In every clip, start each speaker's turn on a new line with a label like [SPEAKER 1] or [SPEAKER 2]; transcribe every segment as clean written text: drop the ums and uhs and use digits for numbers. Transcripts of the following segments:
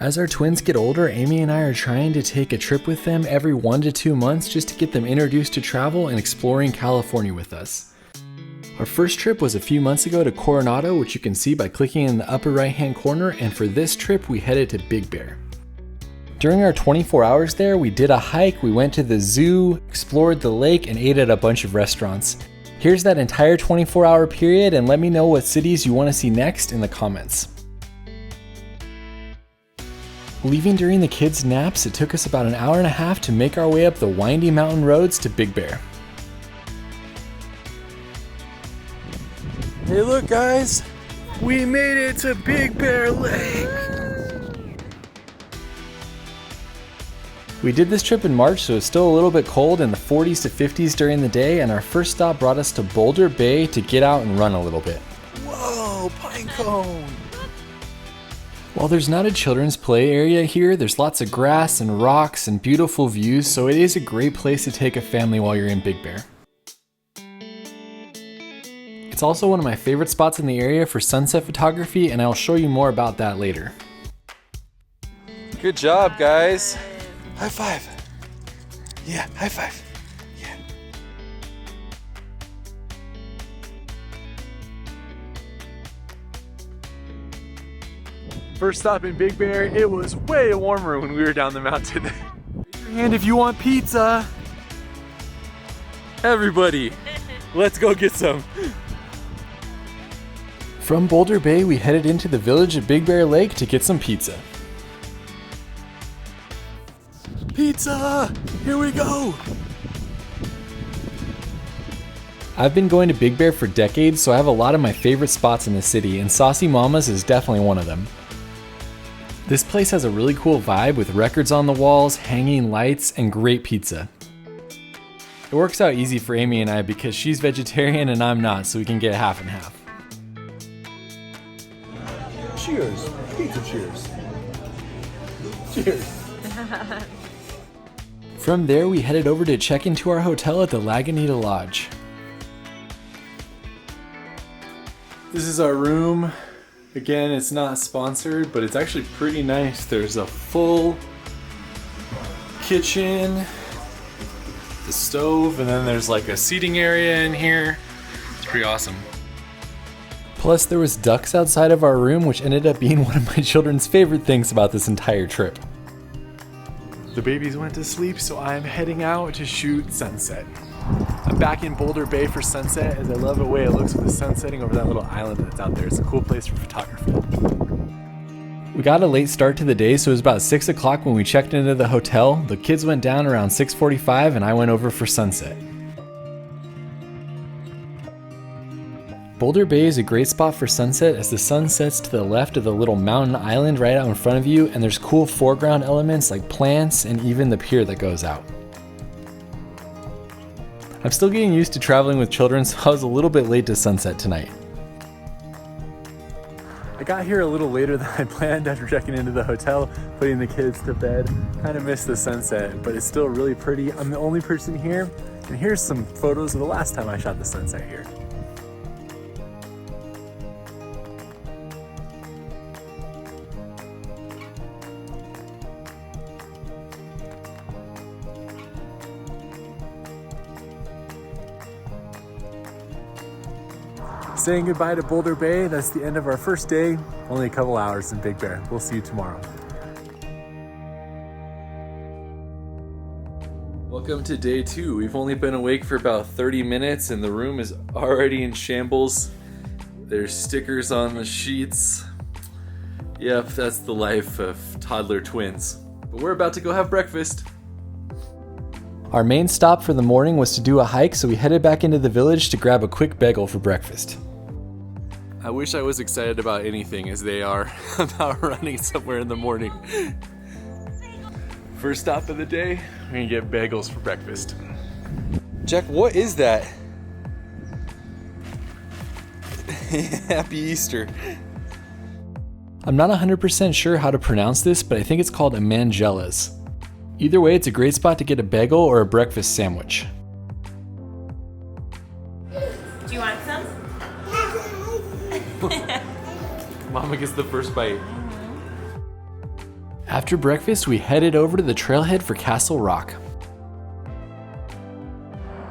[SPEAKER 1] As our twins get older, Amy and I are trying to take a trip with them every 1 to 2 months just to get them introduced to travel and exploring California with us. Our first trip was a few months ago to Coronado, which you can see by clicking in the upper right hand corner, and for this trip we headed to Big Bear. During our 24 hours there, we did a hike, we went to the zoo, explored the lake, and ate at a bunch of restaurants. Here's that entire 24-hour period, and let me know what cities you want to see next in the comments. Leaving during the kids' naps, it took us about an hour and a half to make our way up the windy mountain roads to Big Bear. Hey look guys, we made it to Big Bear Lake! We did this trip in March, so it's still a little bit cold in the 40s to 50s during the day, and our first stop brought us to Boulder Bay to get out and run a little bit. Whoa, pine cone! While there's not a children's play area here, there's lots of grass and rocks and beautiful views, so it is a great place to take a family while you're in Big Bear. It's also one of my favorite spots in the area for sunset photography, and I'll show you more about that later. Good job, guys. High five. Yeah, high five. Yeah. First stop in Big Bear, it was way warmer when we were down the mountain. Raise your hand if you want pizza. Everybody, let's go get some. From Boulder Bay, we headed into the village of Big Bear Lake to get some pizza. Pizza! Here we go! I've been going to Big Bear for decades, so I have a lot of my favorite spots in the city, and Saucy Mama's is definitely one of them. This place has a really cool vibe with records on the walls, hanging lights, and great pizza. It works out easy for Amy and I because she's vegetarian and I'm not, so we can get half and half. Cheers! Pizza cheers! Cheers! From there, we headed over to check into our hotel at the Lagunitas Lodge. This is our room. Again, it's not sponsored, but it's actually pretty nice. There's a full kitchen, the stove, and then there's like a seating area in here. It's pretty awesome. Plus, there was ducks outside of our room, which ended up being one of my children's favorite things about this entire trip. The babies went to sleep, so I'm heading out to shoot sunset. I'm back in Boulder Bay for sunset, as I love the way it looks with the sun setting over that little island that's out there. It's a cool place for photography. We got a late start to the day, so it was about 6 o'clock when we checked into the hotel. The kids went down around 6:45 and I went over for sunset. Boulder Bay is a great spot for sunset as the sun sets to the left of the little mountain island right out in front of you, and there's cool foreground elements like plants and even the pier that goes out. I'm still getting used to traveling with children, so I was a little bit late to sunset tonight. I got here a little later than I planned after checking into the hotel, putting the kids to bed. Kind of missed the sunset, but it's still really pretty. I'm the only person here, and here's some photos of the last time I shot the sunset here. Saying goodbye to Boulder Bay. That's the end of our first day. Only a couple hours in Big Bear. We'll see you tomorrow. Welcome to day 2. We've only been awake for about 30 minutes and the room is already in shambles. There's stickers on the sheets. Yep, that's the life of toddler twins. But we're about to go have breakfast. Our main stop for the morning was to do a hike, so we headed back into the village to grab a quick bagel for breakfast. I wish I was excited about anything as they are about running somewhere in the morning. First stop of the day, we're gonna get bagels for breakfast. Jack, what is that? Happy Easter. I'm not 100% sure how to pronounce this, but I think it's called a mangelas. Either way, it's a great spot to get a bagel or a breakfast sandwich.
[SPEAKER 2] Do you want some?
[SPEAKER 1] Mama gets the first bite. After breakfast, we headed over to the trailhead for Castle Rock.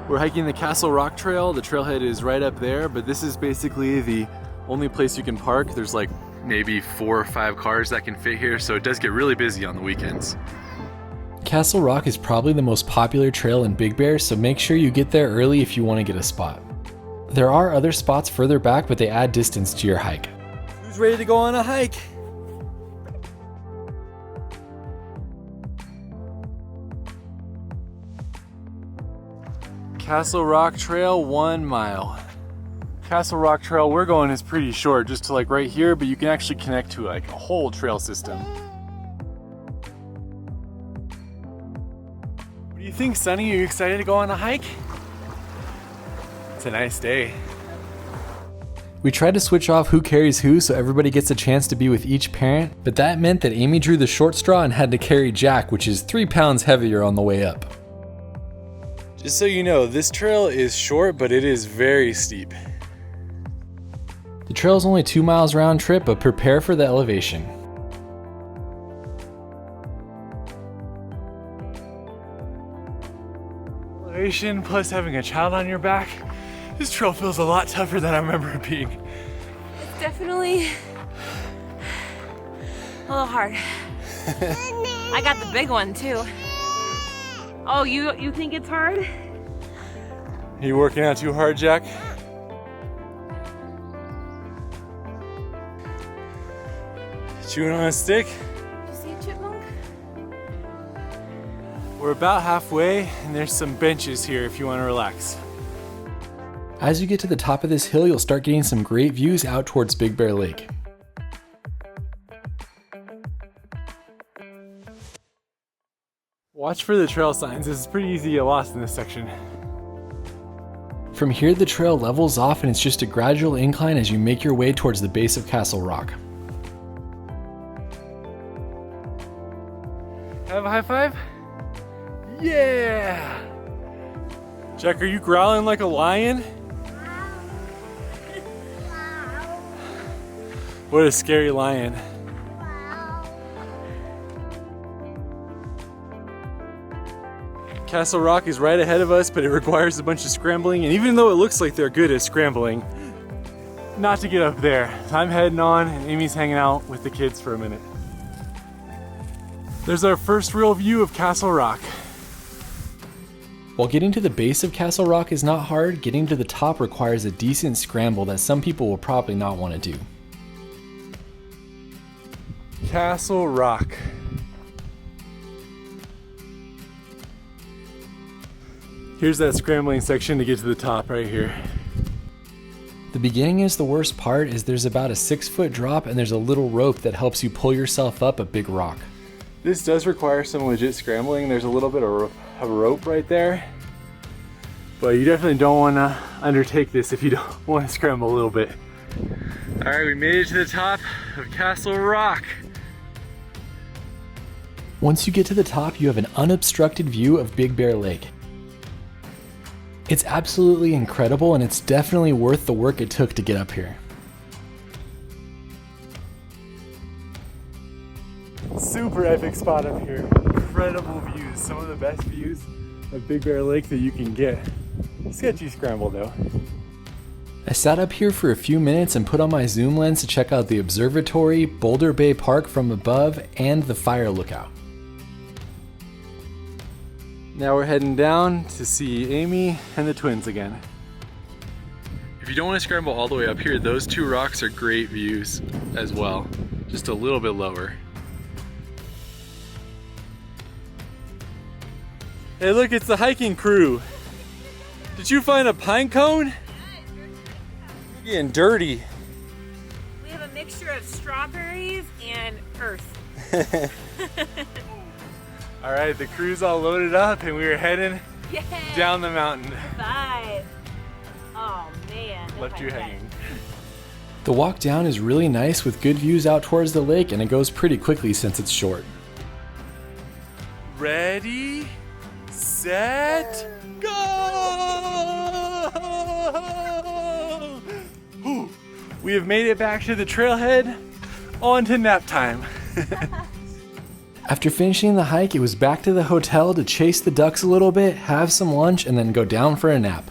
[SPEAKER 1] We're hiking the Castle Rock Trail. The trailhead is right up there, but this is basically the only place you can park. There's like maybe 4 or 5 cars that can fit here, so it does get really busy on the weekends. Castle Rock is probably the most popular trail in Big Bear, so make sure you get there early if you want to get a spot. There are other spots further back, but they add distance to your hike. Who's ready to go on a hike? Castle Rock Trail, 1 mile. Castle Rock Trail we're going is pretty short, just to like right here, but you can actually connect to like a whole trail system. What do you think, Sonny? Are you excited to go on a hike? It's a nice day. We tried to switch off who carries who so everybody gets a chance to be with each parent, but that meant that Amy drew the short straw and had to carry Jack, which is 3 pounds heavier on the way up. Just so you know, this trail is short, but it is very steep. The trail is only 2 miles round trip, but prepare for the elevation. Elevation plus having a child on your back, this trail feels a lot tougher than I remember it being.
[SPEAKER 2] It's definitely a little hard. I got the big one too. Oh, you think it's hard?
[SPEAKER 1] Are you working out too hard, Jack? Chewing on a stick?
[SPEAKER 2] Did you see a chipmunk?
[SPEAKER 1] We're about halfway, and there's some benches here if you want to relax. As you get to the top of this hill, you'll start getting some great views out towards Big Bear Lake. Watch for the trail signs. It's pretty easy to get lost in this section. From here, the trail levels off and it's just a gradual incline as you make your way towards the base of Castle Rock. Have a high five? Yeah! Jack, are you growling like a lion? What a scary lion. Castle Rock is right ahead of us, but it requires a bunch of scrambling, and even though it looks like they're good at scrambling, not to get up there. I'm heading on, and Amy's hanging out with the kids for a minute. There's our first real view of Castle Rock. While getting to the base of Castle Rock is not hard, getting to the top requires a decent scramble that some people will probably not want to do. Castle Rock. Here's that scrambling section to get to the top right here. The beginning is the worst part, as there's about a 6-foot drop and there's a little rope that helps you pull yourself up a big rock. This does require some legit scrambling. There's a little bit of rope right there, but you definitely don't want to undertake this if you don't want to scramble a little bit. All right, we made it to the top of Castle Rock. Once you get to the top, you have an unobstructed view of Big Bear Lake. It's absolutely incredible, and it's definitely worth the work it took to get up here. Super epic spot up here. Incredible views. Some of the best views of Big Bear Lake that you can get. Sketchy scramble though. I sat up here for a few minutes and put on my zoom lens to check out the observatory, Boulder Bay Park from above, and the fire lookout. Now we're heading down to see Amy and the twins again. If you don't want to scramble all the way up here, those 2 rocks are great views as well, just a little bit lower. Hey look, it's the hiking crew. Did you find a pine cone? You're getting dirty.
[SPEAKER 2] We have a mixture of strawberries and earth.
[SPEAKER 1] All right, the crew's all loaded up and we are heading down the mountain.
[SPEAKER 2] Bye. Oh man.
[SPEAKER 1] Left you hanging. The walk down is really nice with good views out towards the lake, and it goes pretty quickly since it's short. Ready, set, go! Whew. We have made it back to the trailhead, on to nap time. After finishing the hike, it was back to the hotel to chase the ducks a little bit, have some lunch, and then go down for a nap.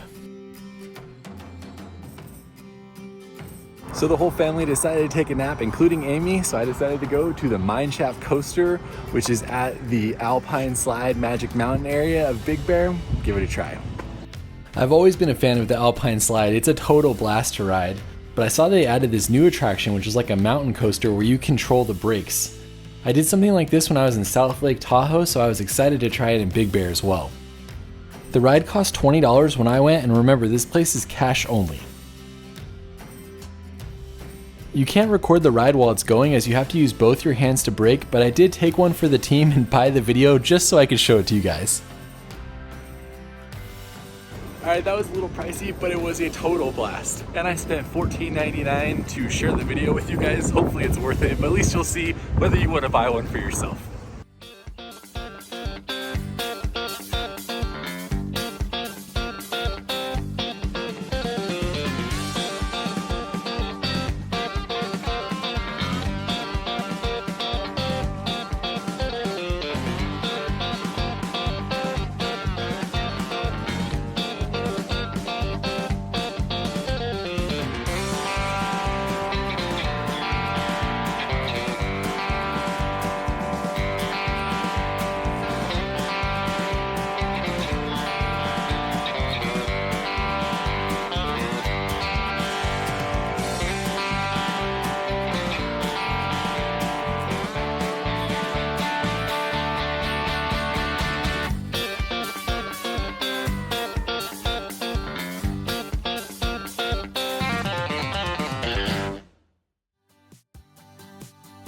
[SPEAKER 1] So the whole family decided to take a nap, including Amy, so I decided to go to the Mineshaft Coaster, which is at the Alpine Slide Magic Mountain area of Big Bear. Give it a try. I've always been a fan of the Alpine Slide. It's a total blast to ride, but I saw they added this new attraction, which is like a mountain coaster where you control the brakes. I did something like this when I was in South Lake Tahoe, so I was excited to try it in Big Bear as well. The ride cost $20 when I went, and remember, this place is cash only. You can't record the ride while it's going as you have to use both your hands to brake, but I did take one for the team and buy the video just so I could show it to you guys. Alright, that was a little pricey, but it was a total blast. And I spent $14.99 to share the video with you guys. Hopefully it's worth it, but at least you'll see whether you want to buy one for yourself.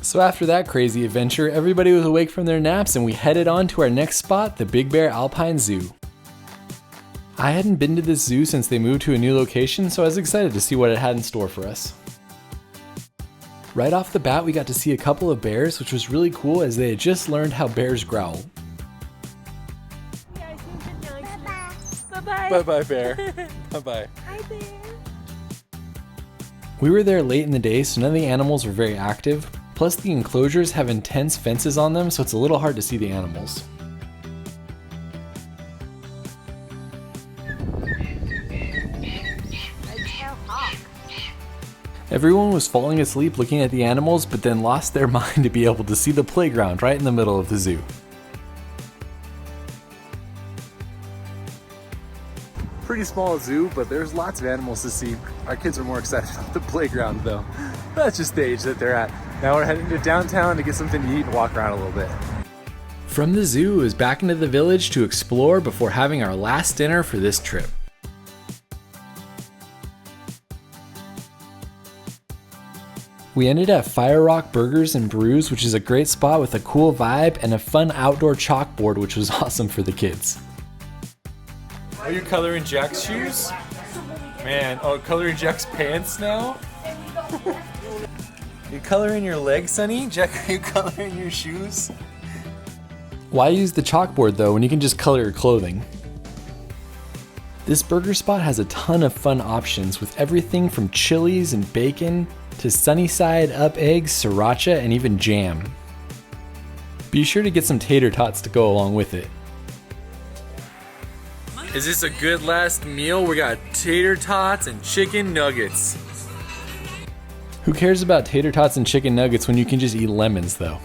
[SPEAKER 1] So after that crazy adventure, everybody was awake from their naps and we headed on to our next spot, the Big Bear Alpine Zoo. I hadn't been to this zoo since they moved to a new location, so I was excited to see what it had in store for us. Right off the bat, we got to see a couple of bears, which was really cool as they had just learned how bears growl.
[SPEAKER 2] Bye-bye.
[SPEAKER 1] Bye-bye, bear. Bye-bye.
[SPEAKER 2] Hi, bear.
[SPEAKER 1] We were there late in the day, so none of the animals were very active. Plus, the enclosures have intense fences on them, so it's a little hard to see the animals. Everyone was falling asleep looking at the animals, but then lost their mind to be able to see the playground right in the middle of the zoo. Pretty small zoo, but there's lots of animals to see. Our kids are more excited about the playground though. That's just the age that they're at. Now we're heading to downtown to get something to eat and walk around a little bit. From the zoo, it was back into the village to explore before having our last dinner for this trip. We ended at Fire Rock Burgers and Brews, which is a great spot with a cool vibe and a fun outdoor chalkboard, which was awesome for the kids. Are you coloring Jack's shoes? Man, oh, coloring Jack's pants now? You coloring your legs, Sonny? Jack, are you coloring your shoes? Why use the chalkboard though when you can just color your clothing? This burger spot has a ton of fun options with everything from chilies and bacon to sunny side up eggs, sriracha, and even jam. Be sure to get some tater tots to go along with it. Is this a good last meal? We got tater tots and chicken nuggets. Who cares about tater tots and chicken nuggets when you can just eat lemons though?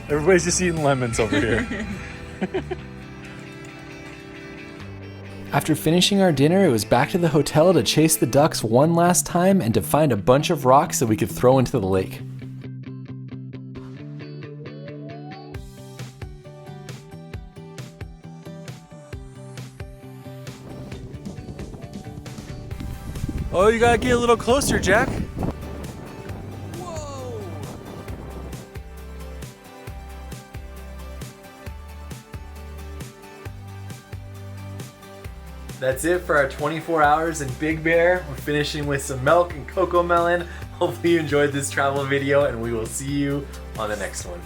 [SPEAKER 1] Everybody's just eating lemons over here. After finishing our dinner, it was back to the hotel to chase the ducks one last time and to find a bunch of rocks that we could throw into the lake. Oh, you gotta get a little closer, Jack. Whoa! That's it for our 24 hours in Big Bear. We're finishing with some milk and cocoa melon. Hopefully you enjoyed this travel video and we will see you on the next one.